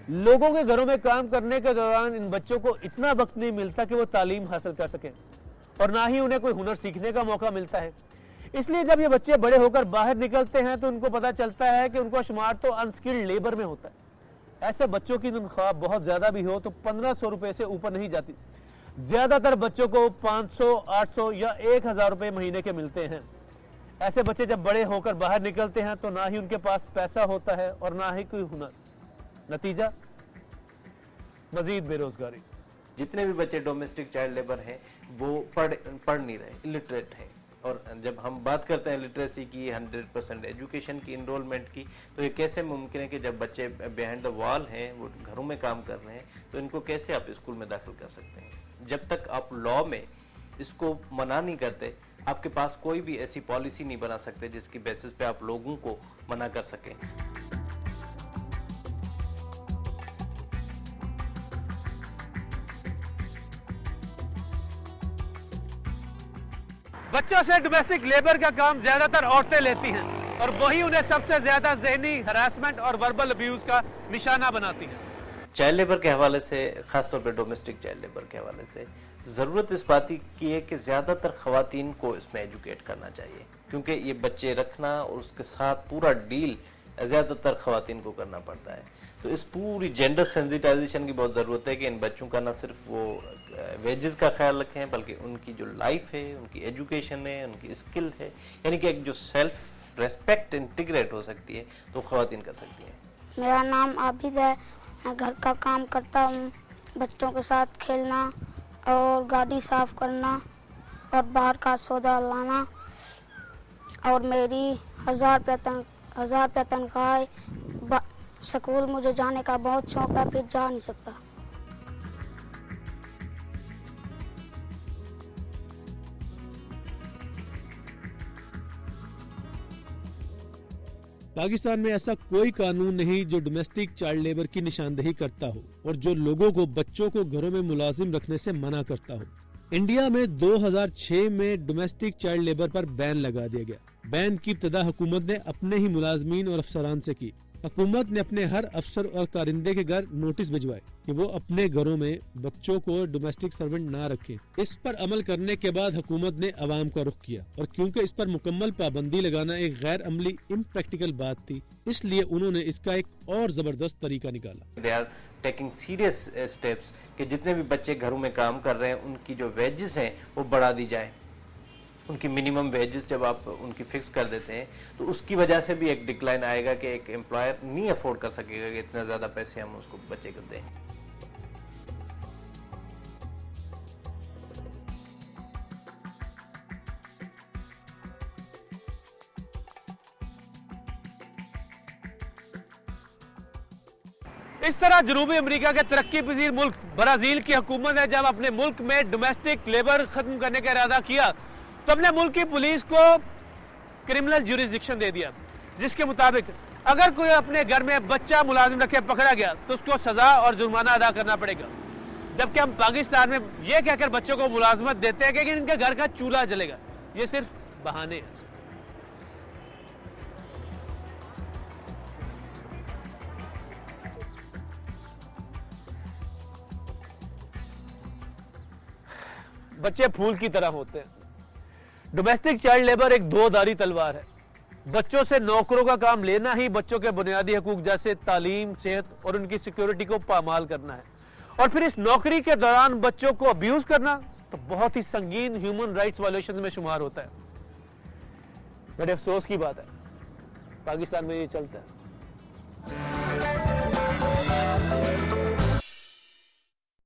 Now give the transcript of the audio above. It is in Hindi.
लोगों के घरों में काम करने के दौरान इन बच्चों को इतना वक्त नहीं मिलता कि वो तालीम हासिल कर सकें और ना ही उन्हें कोई हुनर सीखने का मौका मिलता है। इसलिए जब ये बच्चे बड़े होकर बाहर निकलते हैं तो उनको पता चलता है कि उनको शुमार तो अनस्किल्ड लेबर में होता है। ऐसे बच्चों की तनख्वाह बहुत ज़्यादा भी हो तो 1500 रुपये से ऊपर नहीं जाती। ज़्यादातर बच्चों को 500, 800 या 1000 रुपये महीने के मिलते हैं। ऐसे बच्चे जब बड़े होकर बाहर निकलते हैं तो ना ही उनके पास पैसा होता है और ना ही कोई हुनर। नतीजा मजीद बेरोजगारी। जितने भी बच्चे डोमेस्टिक चाइल्ड लेबर हैं वो पढ़ नहीं रहे, इलिटरेट हैं। और जब हम बात करते हैं लिटरेसी की, 100% एजुकेशन की, इनरोलमेंट की, तो ये कैसे मुमकिन है कि जब बच्चे बिहाइंड द वॉल हैं, वो घरों में काम कर रहे हैं, तो इनको कैसे आप स्कूल में दाखिल कर सकते हैं? जब तक आप लॉ में इसको मना नहीं करते, आपके पास कोई भी ऐसी पॉलिसी नहीं बना सकते जिसकी बेसिस पे आप लोगों को मना कर सकें। बच्चों से डोमेस्टिक लेबर का काम ज्यादातर औरतें लेती हैं और वही उन्हें सबसे ज्यादा ज़हनी हरासमेंट और वर्बल अब्यूज का निशाना बनाती हैं। चाइल्ड लेबर के हवाले से, खासतौर पर डोमेस्टिक चाइल्ड लेबर के हवाले से, ज़रूरत इस बात की है कि ज़्यादातर ख़वातीन को इसमें एजुकेट करना चाहिए, क्योंकि ये बच्चे रखना और उसके साथ पूरा डील ज़्यादातर ख़वातीन को करना पड़ता है। तो इस पूरी जेंडर सेंसिटाइजेशन की बहुत ज़रूरत है कि इन बच्चों का न सिर्फ वो वेजेस का ख्याल रखें, बल्कि उनकी जो लाइफ है, उनकी एजुकेशन है, उनकी स्किल है, यानी कि एक जो सेल्फ रेस्पेक्ट इंटीग्रेट हो सकती है तो ख़वातीन कर सकती हैं। मेरा नाम आबिद है, मैं घर का काम करता हूँ, बच्चों के साथ खेलना और गाड़ी साफ करना और बाहर का सौदा लाना, और मेरी 1000 रुपये तनख्वाह है। स्कूल मुझे जाने का बहुत शौक है, फिर जा नहीं सकता। पाकिस्तान में ऐसा कोई कानून नहीं जो डोमेस्टिक चाइल्ड लेबर की निशानदेही करता हो और जो लोगों को बच्चों को घरों में मुलाजिम रखने से मना करता हो। इंडिया में 2006 में डोमेस्टिक चाइल्ड लेबर पर बैन लगा दिया गया। बैन की इब्तिदा हुकूमत ने अपने ही मुलाजमीन और अफसरान से की। हुकूमत ने अपने हर अफसर और कारिंदे के घर नोटिस भिजवाए कि वो अपने घरों में बच्चों को डोमेस्टिक सर्वेंट ना रखें। इस पर अमल करने के बाद हुकूमत ने अवाम का रुख किया और क्योंकि इस पर मुकम्मल पाबंदी लगाना एक गैर अमली इम्प्रैक्टिकल बात थी, इसलिए उन्होंने इसका एक और जबरदस्त तरीका निकाला। They are taking serious steps कि जितने भी बच्चे घरों में काम कर रहे हैं उनकी जो वेजेस हैं वो बढ़ा दी जाए। उनकी मिनिमम वेजेस जब आप उनकी फिक्स कर देते हैं तो उसकी वजह से भी एक डिक्लाइन आएगा कि एक एम्प्लॉयर नहीं अफोर्ड कर सकेगा कि इतना ज़्यादा पैसे हम उसको बच्चे को दें। इस तरह जनूबी अमेरिका के तरक्की पजीर मुल्क ब्राजील की हुकूमत ने जब अपने मुल्क में डोमेस्टिक लेबर खत्म करने का इरादा किया तो अपने मुल्क की पुलिस को क्रिमिनल ज्यूरिसडिक्शन दे दिया, जिसके मुताबिक अगर कोई अपने घर में बच्चा मुलाजिम रखे पकड़ा गया तो उसको सजा और जुर्माना अदा करना पड़ेगा। जबकि हम पाकिस्तान में यह कहकर बच्चों को मुलाजमत देते हैं कि इनके घर का चूल्हा जलेगा। ये सिर्फ बहाने हैं। बच्चे फूल की तरह होते हैं। डोमेस्टिक चाइल्ड लेबर एक दो-धारी तलवार है। बच्चों से नौकरों का काम लेना ही बच्चों के बुनियादी हकूक जैसे तालीम, सेहत और उनकी सिक्योरिटी को पामाल करना है, और फिर इस नौकरी के दौरान बच्चों को अब्यूज करना तो बहुत ही संगीन ह्यूमन राइट्स वायलेशन में शुमार होता है। बड़े अफसोस की बात है, पाकिस्तान में ये चलता है।